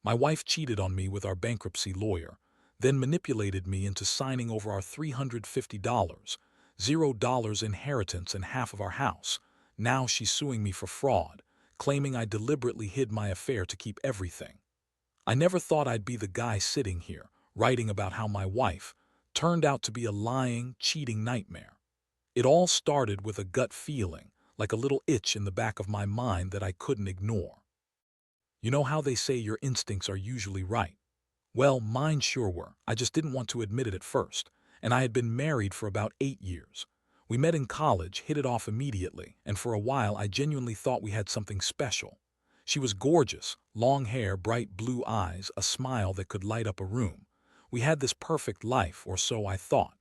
My wife cheated on me with our bankruptcy lawyer, then manipulated me into signing over our $350, $0 inheritance and half of our house. Now she's suing me for fraud, claiming I deliberately hid my affair to keep everything. I never thought I'd be the guy sitting here, writing about how my wife turned out to be a lying, cheating nightmare. It all started with a gut feeling, like a little itch in the back of my mind that I couldn't ignore. You know how they say your instincts are usually right? Well, mine sure were. I just didn't want to admit it at first, and I had been married for about 8 years. We met in college, hit it off immediately, and for a while I genuinely thought we had something special. She was gorgeous, long hair, bright blue eyes, a smile that could light up a room. We had this perfect life, or so I thought.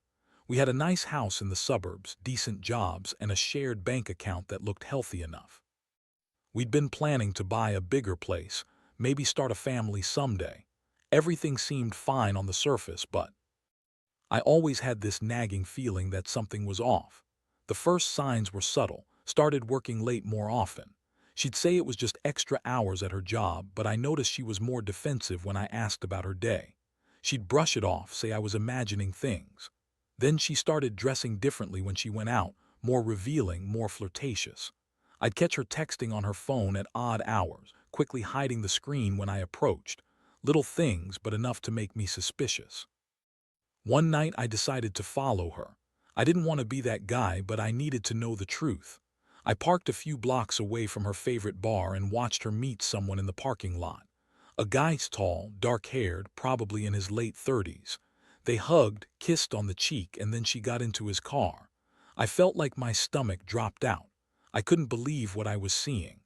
We had a nice house in the suburbs, decent jobs, and a shared bank account that looked healthy enough. We'd been planning to buy a bigger place, maybe start a family someday. Everything seemed fine on the surface, but I always had this nagging feeling that something was off. The first signs were subtle, started working late more often. She'd say it was just extra hours at her job, but I noticed she was more defensive when I asked about her day. She'd brush it off, say I was imagining things. Then she started dressing differently when she went out, more revealing, more flirtatious. I'd catch her texting on her phone at odd hours, quickly hiding the screen when I approached. Little things, but enough to make me suspicious. One night I decided to follow her. I didn't want to be that guy, but I needed to know the truth. I parked a few blocks away from her favorite bar and watched her meet someone in the parking lot. A guy tall, dark-haired, probably in his late 30s. They hugged, kissed on the cheek, and then she got into his car. I felt like my stomach dropped out. I couldn't believe what I was seeing.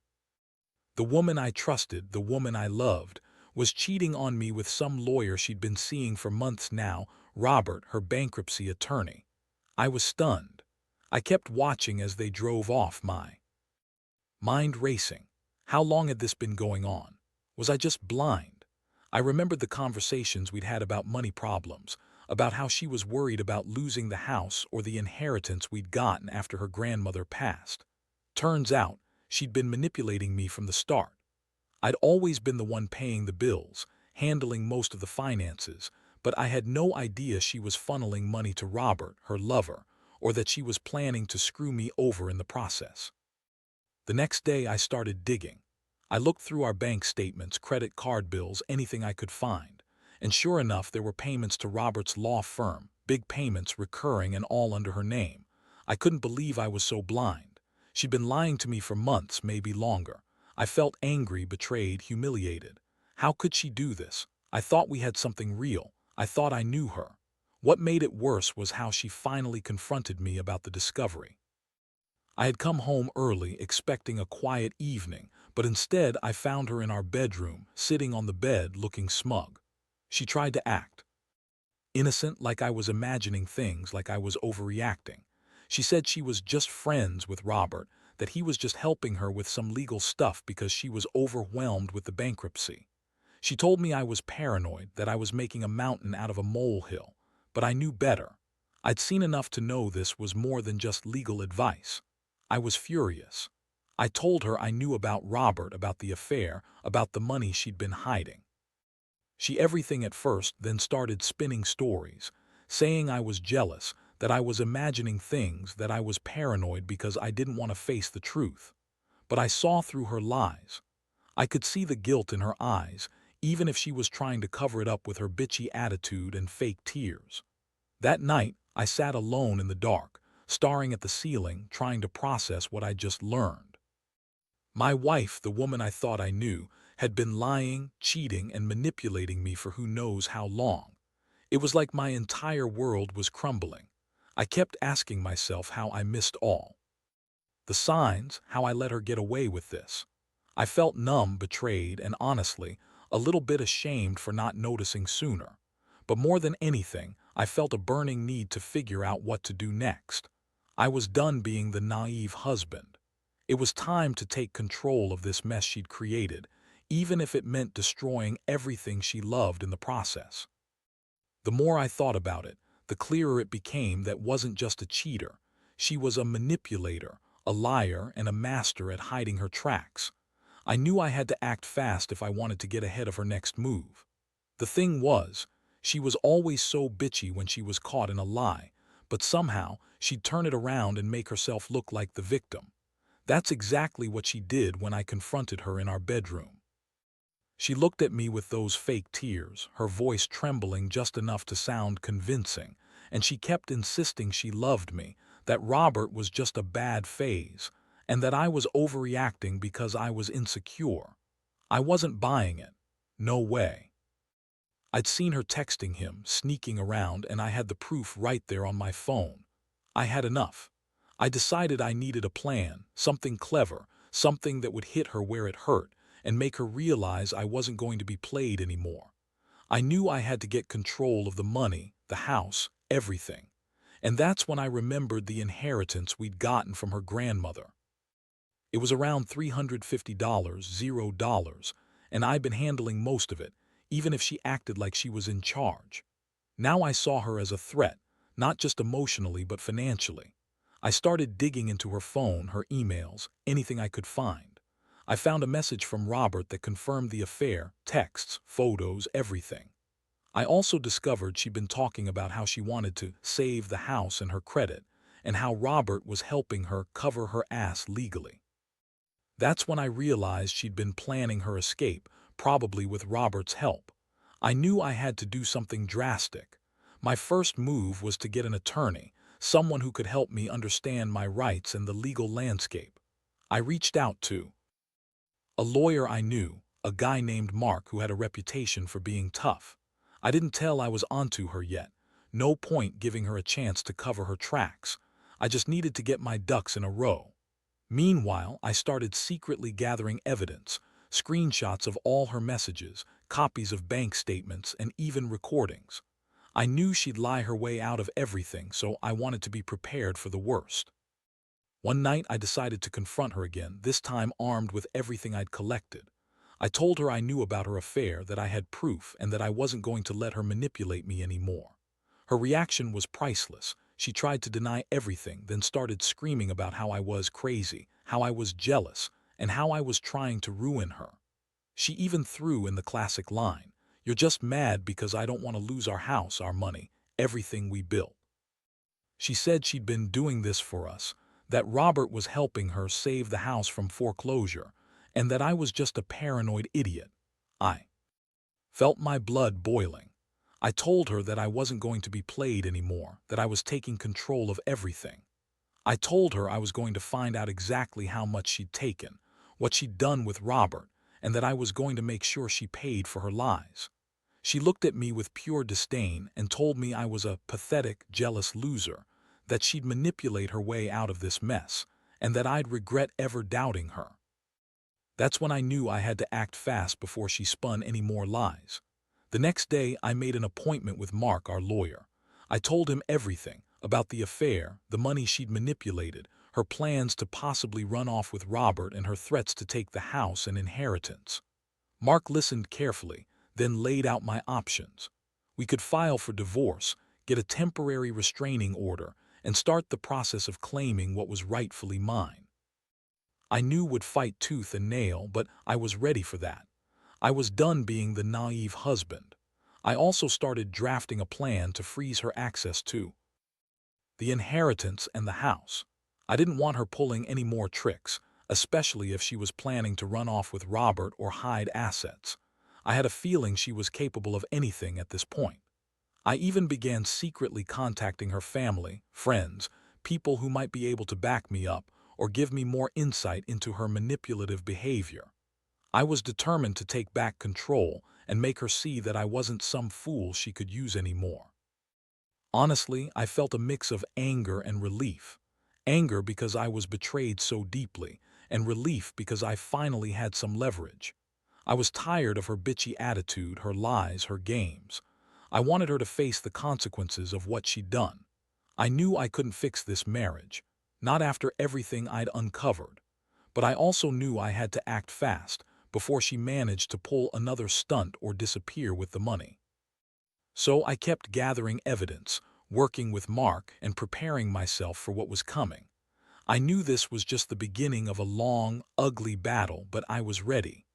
The woman I trusted, the woman I loved, was cheating on me with some lawyer she'd been seeing for months now, Robert, her bankruptcy attorney. I was stunned. I kept watching as they drove off, my mind racing. How long had this been going on? Was I just blind? I remembered the conversations we'd had about money problems, about how she was worried about losing the house or the inheritance we'd gotten after her grandmother passed. Turns out, she'd been manipulating me from the start. I'd always been the one paying the bills, handling most of the finances, but I had no idea she was funneling money to Robert, her lover, or that she was planning to screw me over in the process. The next day I started digging. I looked through our bank statements, credit card bills, anything I could find. And sure enough, there were payments to Robert's law firm, big payments recurring and all under her name. I couldn't believe I was so blind. She'd been lying to me for months, maybe longer. I felt angry, betrayed, humiliated. How could she do this? I thought we had something real. I thought I knew her. What made it worse was how she finally confronted me about the discovery. I had come home early, expecting a quiet evening, but instead I found her in our bedroom, sitting on the bed, looking smug. She tried to act innocent, like I was imagining things, like I was overreacting. She said she was just friends with Robert, that he was just helping her with some legal stuff because she was overwhelmed with the bankruptcy. She told me I was paranoid, that I was making a mountain out of a molehill, but I knew better. I'd seen enough to know this was more than just legal advice. I was furious. I told her I knew about Robert, about the affair, about the money she'd been hiding. She everything at first, then started spinning stories, saying I was jealous, that I was imagining things, that I was paranoid because I didn't want to face the truth. But I saw through her lies. I could see the guilt in her eyes, even if she was trying to cover it up with her bitchy attitude and fake tears. That night, I sat alone in the dark, staring at the ceiling, trying to process what I'd just learned. My wife, the woman I thought I knew, had been lying, cheating, and manipulating me for who knows how long. It was like my entire world was crumbling. I kept asking myself how I missed all the signs, how I let her get away with this. I felt numb, betrayed, and honestly, a little bit ashamed for not noticing sooner. But more than anything, I felt a burning need to figure out what to do next. I was done being the naive husband. It was time to take control of this mess she'd created, even if it meant destroying everything she loved in the process. The more I thought about it, the clearer it became that wasn't just a cheater. She was a manipulator, a liar, and a master at hiding her tracks. I knew I had to act fast if I wanted to get ahead of her next move. The thing was, she was always so bitchy when she was caught in a lie, but somehow she'd turn it around and make herself look like the victim. That's exactly what she did when I confronted her in our bedroom. She looked at me with those fake tears, her voice trembling just enough to sound convincing, and she kept insisting she loved me, that Robert was just a bad phase, and that I was overreacting because I was insecure. I wasn't buying it. No way. I'd seen her texting him, sneaking around, and I had the proof right there on my phone. I had enough. I decided I needed a plan, something clever, something that would hit her where it hurt, and make her realize I wasn't going to be played anymore. I knew I had to get control of the money, the house, everything. And that's when I remembered the inheritance we'd gotten from her grandmother. It was around $350, $0, and I'd been handling most of it, even if she acted like she was in charge. Now I saw her as a threat, not just emotionally but financially. I started digging into her phone, her emails, anything I could find. I found a message from Robert that confirmed the affair, texts, photos, everything. I also discovered she'd been talking about how she wanted to save the house and her credit, and how Robert was helping her cover her ass legally. That's when I realized she'd been planning her escape, probably with Robert's help. I knew I had to do something drastic. My first move was to get an attorney, someone who could help me understand my rights and the legal landscape. I reached out to a lawyer I knew, a guy named Mark who had a reputation for being tough. I didn't tell I was onto her yet. No point giving her a chance to cover her tracks. I just needed to get my ducks in a row. Meanwhile, I started secretly gathering evidence, screenshots of all her messages, copies of bank statements, and even recordings. I knew she'd lie her way out of everything, so I wanted to be prepared for the worst. One night I decided to confront her again, this time armed with everything I'd collected. I told her I knew about her affair, that I had proof, and that I wasn't going to let her manipulate me anymore. Her reaction was priceless. She tried to deny everything, then started screaming about how I was crazy, how I was jealous, and how I was trying to ruin her. She even threw in the classic line, "You're just mad because I don't want to lose our house, our money, everything we built." She said she'd been doing this for us, that Robert was helping her save the house from foreclosure, and that I was just a paranoid idiot. I felt my blood boiling. I told her that I wasn't going to be played anymore, that I was taking control of everything. I told her I was going to find out exactly how much she'd taken, what she'd done with Robert, and that I was going to make sure she paid for her lies. She looked at me with pure disdain and told me I was a pathetic, jealous loser, that she'd manipulate her way out of this mess, and that I'd regret ever doubting her. That's when I knew I had to act fast before she spun any more lies. The next day, I made an appointment with Mark, our lawyer. I told him everything about the affair, the money she'd manipulated, her plans to possibly run off with Robert, and her threats to take the house and inheritance. Mark listened carefully, then laid out my options. We could file for divorce, get a temporary restraining order, and start the process of claiming what was rightfully mine. I knew would fight tooth and nail, but I was ready for that. I was done being the naive husband. I also started drafting a plan to freeze her access to the inheritance and the house. I didn't want her pulling any more tricks, especially if she was planning to run off with Robert or hide assets. I had a feeling she was capable of anything at this point. I even began secretly contacting her family, friends, people who might be able to back me up or give me more insight into her manipulative behavior. I was determined to take back control and make her see that I wasn't some fool she could use anymore. Honestly, I felt a mix of anger and relief. Anger because I was betrayed so deeply, and relief because I finally had some leverage. I was tired of her bitchy attitude, her lies, her games. I wanted her to face the consequences of what she'd done. I knew I couldn't fix this marriage, not after everything I'd uncovered. But I also knew I had to act fast before she managed to pull another stunt or disappear with the money. So I kept gathering evidence, working with Mark, and preparing myself for what was coming. I knew this was just the beginning of a long, ugly battle, but I was ready.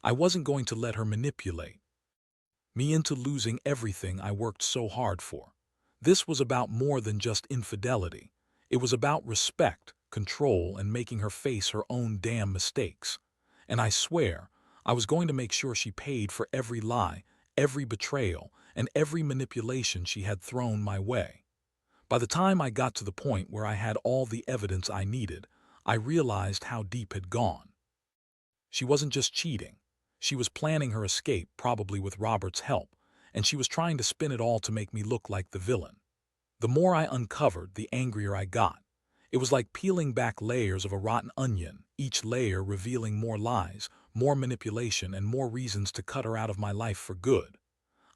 I wasn't going to let her manipulate me into losing everything I worked so hard for. This was about more than just infidelity. It was about respect, control, and making her face her own damn mistakes. And I swear, I was going to make sure she paid for every lie, every betrayal, and every manipulation she had thrown my way. By the time I got to the point where I had all the evidence I needed, I realized how deep had gone. She wasn't just cheating. She was planning her escape, probably with Robert's help, and she was trying to spin it all to make me look like the villain. The more I uncovered, the angrier I got. It was like peeling back layers of a rotten onion, each layer revealing more lies, more manipulation, and more reasons to cut her out of my life for good.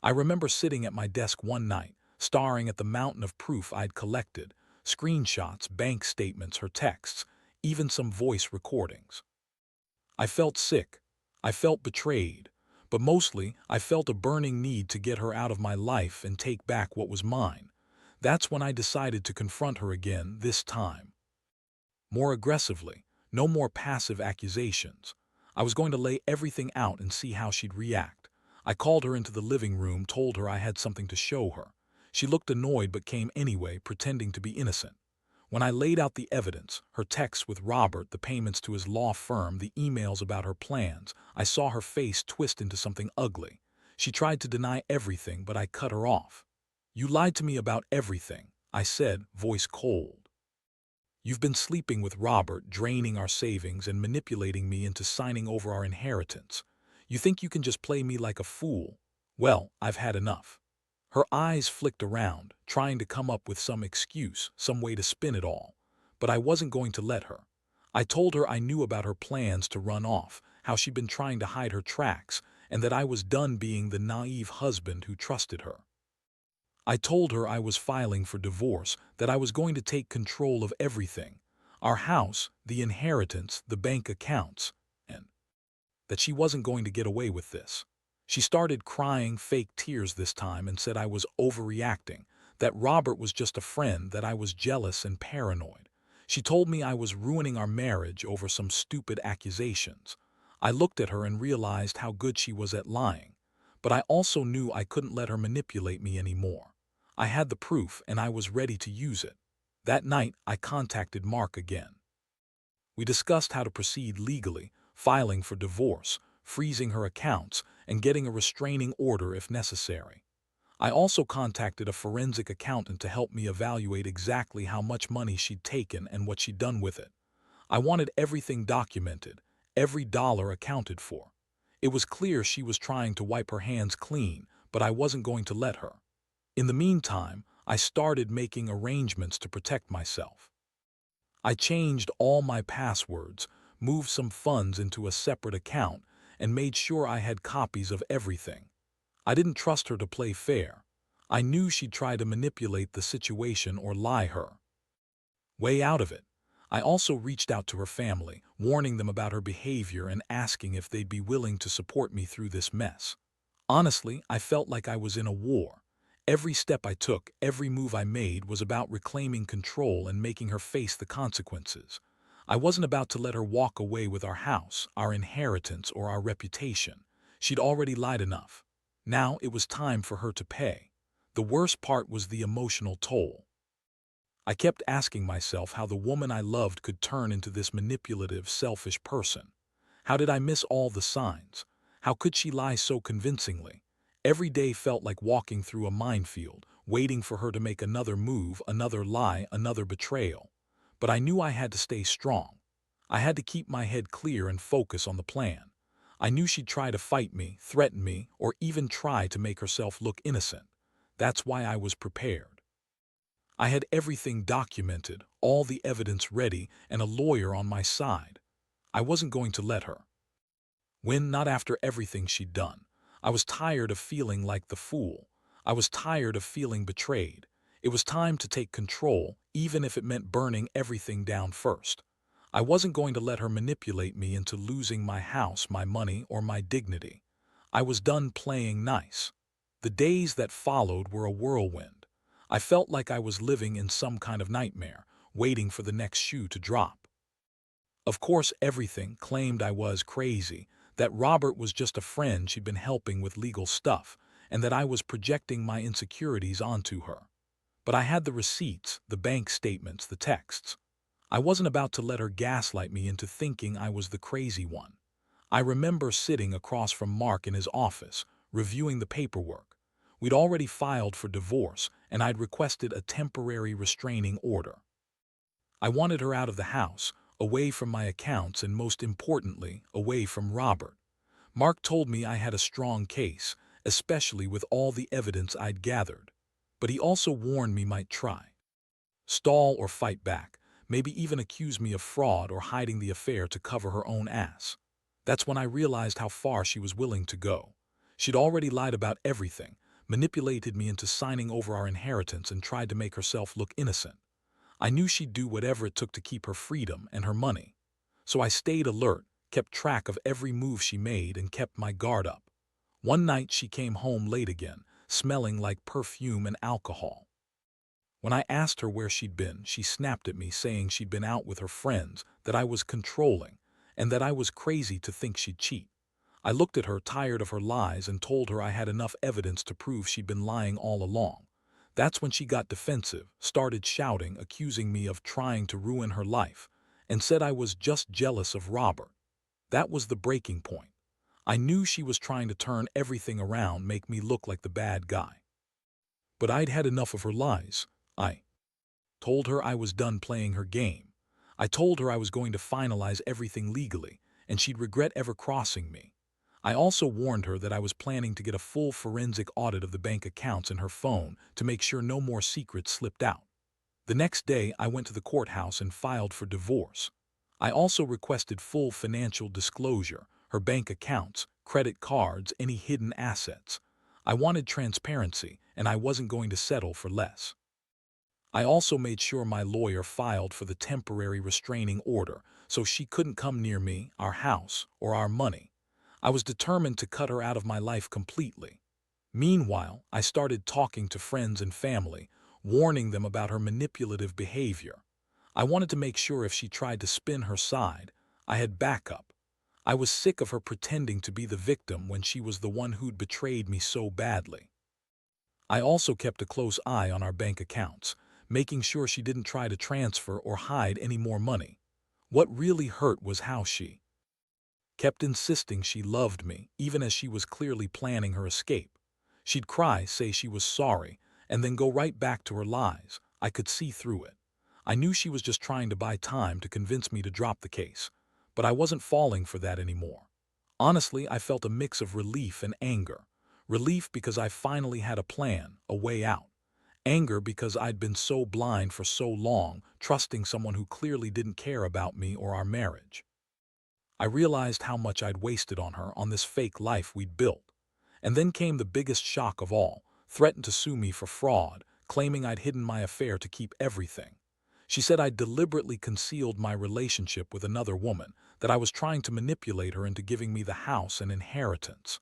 I remember sitting at my desk one night, staring at the mountain of proof I'd collected, screenshots, bank statements, her texts, even some voice recordings. I felt sick. I felt betrayed. But mostly, I felt a burning need to get her out of my life and take back what was mine. That's when I decided to confront her again, this time. More aggressively, no more passive accusations. I was going to lay everything out and see how she'd react. I called her into the living room, told her I had something to show her. She looked annoyed but came anyway, pretending to be innocent. When I laid out the evidence, her texts with Robert, the payments to his law firm, the emails about her plans, I saw her face twist into something ugly. She tried to deny everything, but I cut her off. "You lied to me about everything," I said, voice cold. "You've been sleeping with Robert, draining our savings and manipulating me into signing over our inheritance. You think you can just play me like a fool? Well, I've had enough." Her eyes flicked around, trying to come up with some excuse, some way to spin it all. But I wasn't going to let her. I told her I knew about her plans to run off, how she'd been trying to hide her tracks, and that I was done being the naive husband who trusted her. I told her I was filing for divorce, that I was going to take control of everything, our house, the inheritance, the bank accounts, and that she wasn't going to get away with this. She started crying fake tears this time and said I was overreacting, that Robert was just a friend, that I was jealous and paranoid. She told me I was ruining our marriage over some stupid accusations. I looked at her and realized how good she was at lying. But I also knew I couldn't let her manipulate me anymore. I had the proof and I was ready to use it. That night, I contacted Mark again. We discussed how to proceed legally, filing for divorce, freezing her accounts, and getting a restraining order if necessary. I also contacted a forensic accountant to help me evaluate exactly how much money she'd taken and what she'd done with it. I wanted everything documented, every dollar accounted for. It was clear she was trying to wipe her hands clean, but I wasn't going to let her. In the meantime, I started making arrangements to protect myself. I changed all my passwords, moved some funds into a separate account, and made sure I had copies of everything. I didn't trust her to play fair. I knew she'd try to manipulate the situation or lie her way out of it. I also reached out to her family, warning them about her behavior and asking if they'd be willing to support me through this mess. Honestly, I felt like I was in a war. Every step I took, every move I made was about reclaiming control and making her face the consequences. I wasn't about to let her walk away with our house, our inheritance, or our reputation. She'd already lied enough. Now it was time for her to pay. The worst part was the emotional toll. I kept asking myself how the woman I loved could turn into this manipulative, selfish person. How did I miss all the signs? How could she lie so convincingly? Every day felt like walking through a minefield, waiting for her to make another move, another lie, another betrayal. But I knew I had to stay strong. I had to keep my head clear and focus on the plan. I knew she'd try to fight me, threaten me, or even try to make herself look innocent. That's why I was prepared. I had everything documented, all the evidence ready, and a lawyer on my side. I wasn't going to let her win, not after everything she'd done. I was tired of feeling like the fool. I was tired of feeling betrayed. It was time to take control, even if it meant burning everything down first. I wasn't going to let her manipulate me into losing my house, my money, or my dignity. I was done playing nice. The days that followed were a whirlwind. I felt like I was living in some kind of nightmare, waiting for the next shoe to drop. Of course, everything claimed I was crazy, that Robert was just a friend she'd been helping with legal stuff, and that I was projecting my insecurities onto her. But I had the receipts, the bank statements, the texts. I wasn't about to let her gaslight me into thinking I was the crazy one. I remember sitting across from Mark in his office, reviewing the paperwork. We'd already filed for divorce, and I'd requested a temporary restraining order. I wanted her out of the house, away from my accounts, and most importantly, away from Robert. Mark told me I had a strong case, especially with all the evidence I'd gathered. But he also warned me might try. Stall or fight back, maybe even accuse me of fraud or hiding the affair to cover her own ass. That's when I realized how far she was willing to go. She'd already lied about everything, manipulated me into signing over our inheritance, and tried to make herself look innocent. I knew she'd do whatever it took to keep her freedom and her money. So I stayed alert, kept track of every move she made, and kept my guard up. One night she came home late again, smelling like perfume and alcohol. When I asked her where she'd been, she snapped at me saying she'd been out with her friends, that I was controlling, and that I was crazy to think she'd cheat. I looked at her, tired of her lies, and told her I had enough evidence to prove she'd been lying all along. That's when she got defensive, started shouting, accusing me of trying to ruin her life, and said I was just jealous of Robert. That was the breaking point. I knew she was trying to turn everything around, make me look like the bad guy. But I'd had enough of her lies. I told her I was done playing her game. I told her I was going to finalize everything legally, and she'd regret ever crossing me. I also warned her that I was planning to get a full forensic audit of the bank accounts in her phone to make sure no more secrets slipped out. The next day, I went to the courthouse and filed for divorce. I also requested full financial disclosure, her bank accounts, credit cards, any hidden assets. I wanted transparency, and I wasn't going to settle for less. I also made sure my lawyer filed for the temporary restraining order so she couldn't come near me, our house, or our money. I was determined to cut her out of my life completely. Meanwhile, I started talking to friends and family, warning them about her manipulative behavior. I wanted to make sure if she tried to spin her side, I had backup. I was sick of her pretending to be the victim when she was the one who'd betrayed me so badly. I also kept a close eye on our bank accounts, making sure she didn't try to transfer or hide any more money. What really hurt was how she kept insisting she loved me, even as she was clearly planning her escape. She'd cry, say she was sorry, and then go right back to her lies. I could see through it. I knew she was just trying to buy time to convince me to drop the case, but I wasn't falling for that anymore. Honestly, I felt a mix of relief and anger. Relief because I finally had a plan, a way out. Anger because I'd been so blind for so long, trusting someone who clearly didn't care about me or our marriage. I realized how much I'd wasted on her, on this fake life we'd built. And then came the biggest shock of all, threatened to sue me for fraud, claiming I'd hidden my affair to keep everything. She said I'd deliberately concealed my relationship with another woman, that I was trying to manipulate her into giving me the house and inheritance.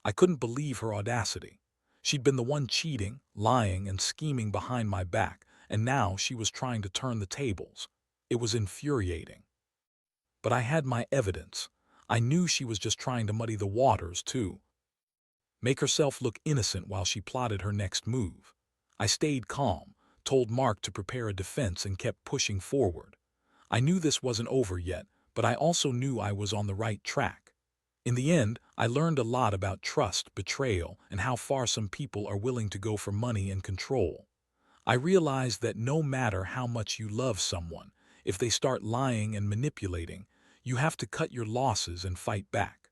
I couldn't believe her audacity. She'd been the one cheating, lying, and scheming behind my back, and now she was trying to turn the tables. It was infuriating. But I had my evidence. I knew she was just trying to muddy the waters, too. Make herself look innocent while she plotted her next move. I stayed calm, told Mark to prepare a defense, and kept pushing forward. I knew this wasn't over yet, but I also knew I was on the right track. In the end, I learned a lot about trust, betrayal, and how far some people are willing to go for money and control. I realized that no matter how much you love someone, if they start lying and manipulating, you have to cut your losses and fight back.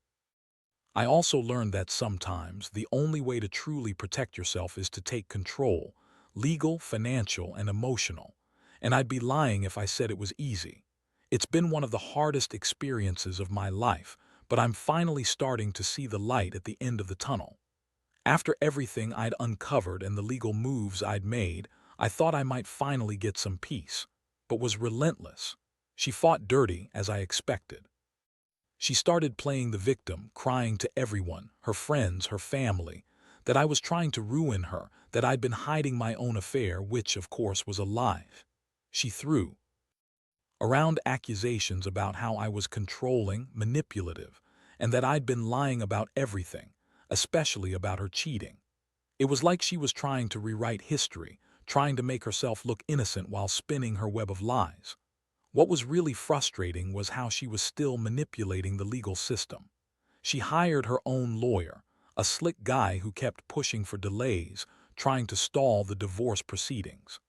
I also learned that sometimes the only way to truly protect yourself is to take control, legal, financial, and emotional. And I'd be lying if I said it was easy. It's been one of the hardest experiences of my life, but I'm finally starting to see the light at the end of the tunnel. After everything I'd uncovered and the legal moves I'd made, I thought I might finally get some peace, but was relentless. She fought dirty, as I expected. She started playing the victim, crying to everyone, her friends, her family, that I was trying to ruin her, that I'd been hiding my own affair, which, of course, was a lie. She threw around accusations about how I was controlling, manipulative, and that I'd been lying about everything, especially about her cheating. It was like she was trying to rewrite history, trying to make herself look innocent while spinning her web of lies. What was really frustrating was how she was still manipulating the legal system. She hired her own lawyer, a slick guy who kept pushing for delays, trying to stall the divorce proceedings.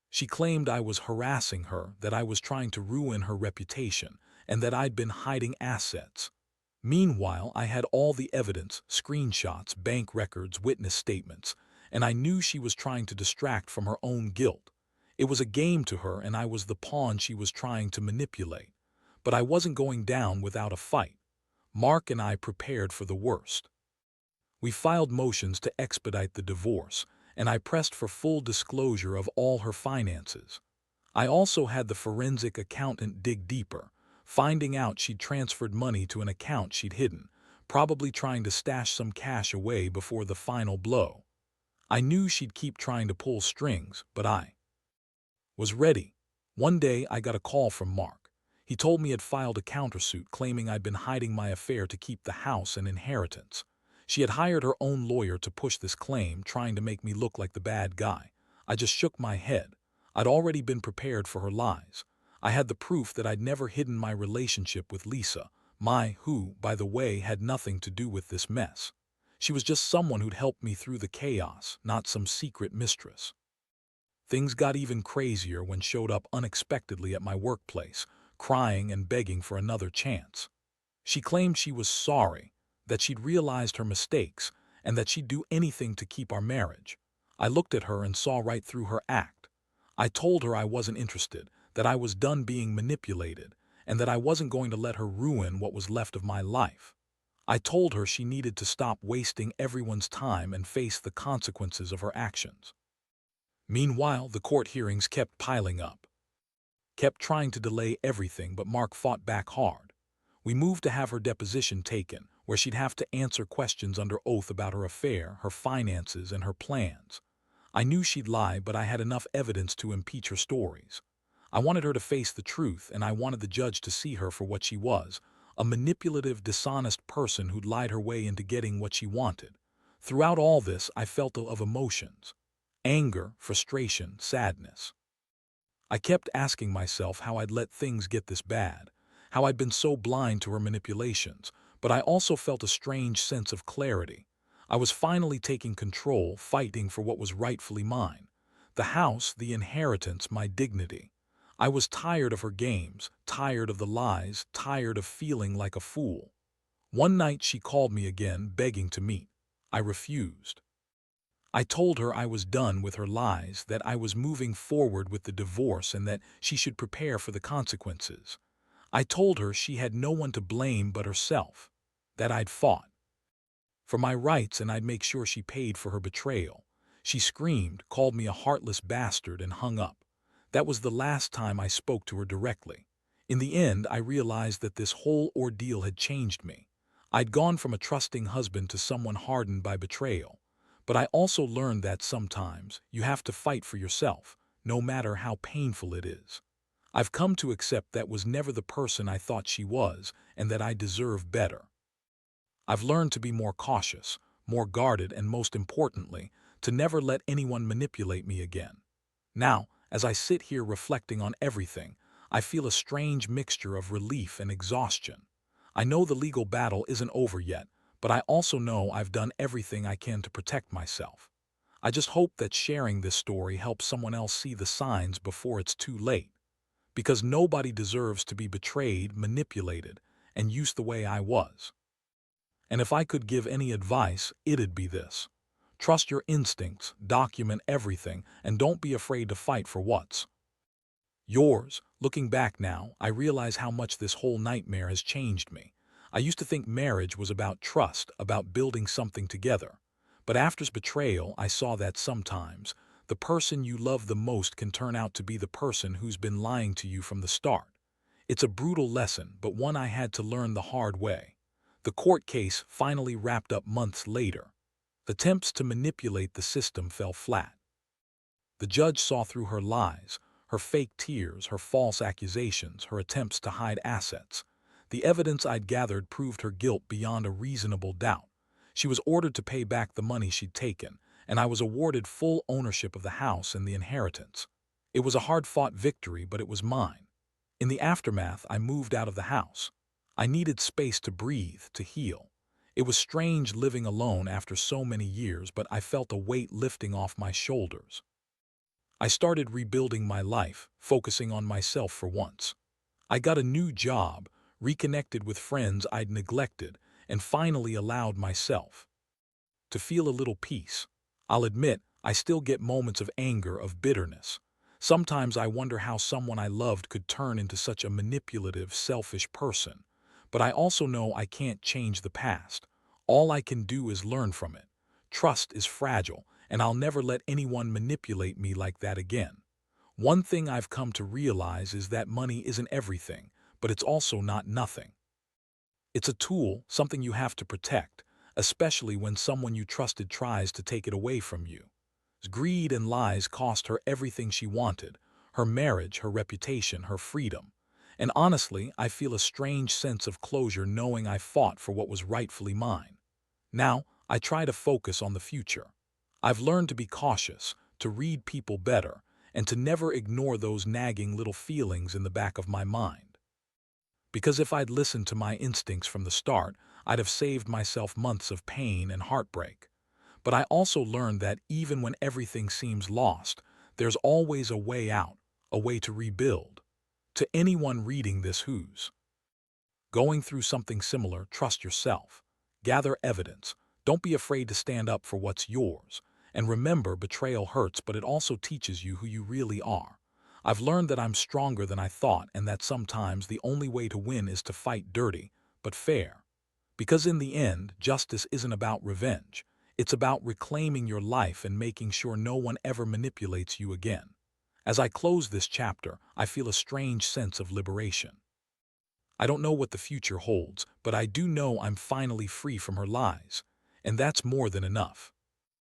She claimed I was harassing her, that I was trying to ruin her reputation, and that I'd been hiding assets. Meanwhile, I had all the evidence, screenshots, bank records, witness statements, and I knew she was trying to distract from her own guilt. It was a game to her, and I was the pawn she was trying to manipulate. But I wasn't going down without a fight. Mark and I prepared for the worst. We filed motions to expedite the divorce, and I pressed for full disclosure of all her finances. I also had the forensic accountant dig deeper, finding out she'd transferred money to an account she'd hidden, probably trying to stash some cash away before the final blow. I knew she'd keep trying to pull strings, but I was ready. One day I got a call from Mark. He told me he'd filed a countersuit claiming I'd been hiding my affair to keep the house and inheritance. She had hired her own lawyer to push this claim, trying to make me look like the bad guy. I just shook my head. I'd already been prepared for her lies. I had the proof that I'd never hidden my relationship with Lisa, who, by the way, had nothing to do with this mess. She was just someone who'd helped me through the chaos, not some secret mistress. Things got even crazier when showed up unexpectedly at my workplace, crying and begging for another chance. She claimed she was sorry, that she'd realized her mistakes, and that she'd do anything to keep our marriage. I looked at her and saw right through her act. I told her I wasn't interested, that I was done being manipulated, and that I wasn't going to let her ruin what was left of my life. I told her she needed to stop wasting everyone's time and face the consequences of her actions. Meanwhile, the court hearings kept piling up. Kept trying to delay everything, but Mark fought back hard. We moved to have her deposition taken, where she'd have to answer questions under oath about her affair, her finances, and her plans. I knew she'd lie, but I had enough evidence to impeach her stories. I wanted her to face the truth, and I wanted the judge to see her for what she was, a manipulative, dishonest person who'd lied her way into getting what she wanted. Throughout all this, I felt of emotions: anger, frustration, sadness. I kept asking myself how I'd let things get this bad, how I'd been so blind to her manipulations, but I also felt a strange sense of clarity. I was finally taking control, fighting for what was rightfully mine. The house, the inheritance, my dignity. I was tired of her games, tired of the lies, tired of feeling like a fool. One night she called me again, begging to meet. I refused. I told her I was done with her lies, that I was moving forward with the divorce, and that she should prepare for the consequences. I told her she had no one to blame but herself, that I'd fought for my rights and I'd make sure she paid for her betrayal. She screamed, called me a heartless bastard, and hung up. That was the last time I spoke to her directly. In the end, I realized that this whole ordeal had changed me. I'd gone from a trusting husband to someone hardened by betrayal. But I also learned that sometimes you have to fight for yourself, no matter how painful it is. I've come to accept that was never the person I thought she was, and that I deserve better. I've learned to be more cautious, more guarded, and most importantly, to never let anyone manipulate me again. Now, as I sit here reflecting on everything, I feel a strange mixture of relief and exhaustion. I know the legal battle isn't over yet, but I also know I've done everything I can to protect myself. I just hope that sharing this story helps someone else see the signs before it's too late. Because nobody deserves to be betrayed, manipulated, and used the way I was. And if I could give any advice, it'd be this: trust your instincts, document everything, and don't be afraid to fight for what's yours. Looking back now, I realize how much this whole nightmare has changed me. I used to think marriage was about trust, about building something together. But after betrayal, I saw that sometimes the person you love the most can turn out to be the person who's been lying to you from the start. It's a brutal lesson, but one I had to learn the hard way. The court case finally wrapped up months later. The attempts to manipulate the system fell flat. The judge saw through her lies, Her fake tears, her false accusations, her attempts to hide assets. The evidence I'd gathered proved her guilt beyond a reasonable doubt. She was ordered to pay back the money she'd taken, and I was awarded full ownership of the house and the inheritance. It was a hard-fought victory, but it was mine. In the aftermath, I moved out of the house. I needed space to breathe, to heal. It was strange living alone after so many years, but I felt a weight lifting off my shoulders. I started rebuilding my life, focusing on myself for once. I got a new job, reconnected with friends I'd neglected, and finally allowed myself to feel a little peace. I'll admit, I still get moments of anger, of bitterness. Sometimes I wonder how someone I loved could turn into such a manipulative, selfish person. But I also know I can't change the past. All I can do is learn from it. Trust is fragile, and I'll never let anyone manipulate me like that again. One thing I've come to realize is that money isn't everything, but it's also not nothing. It's a tool, something you have to protect, especially when someone you trusted tries to take it away from you. Greed and lies cost her everything she wanted, her marriage, her reputation, her freedom. And honestly, I feel a strange sense of closure knowing I fought for what was rightfully mine. Now, I try to focus on the future. I've learned to be cautious, to read people better, and to never ignore those nagging little feelings in the back of my mind. Because if I'd listened to my instincts from the start, I'd have saved myself months of pain and heartbreak. But I also learned that even when everything seems lost, there's always a way out, a way to rebuild. To anyone reading this who's going through something similar, trust yourself. Gather evidence. Don't be afraid to stand up for what's yours. And remember, betrayal hurts, but it also teaches you who you really are. I've learned that I'm stronger than I thought, and that sometimes the only way to win is to fight dirty, but fair. Because in the end, justice isn't about revenge. It's about reclaiming your life and making sure no one ever manipulates you again. As I close this chapter, I feel a strange sense of liberation. I don't know what the future holds, but I do know I'm finally free from her lies. And that's more than enough.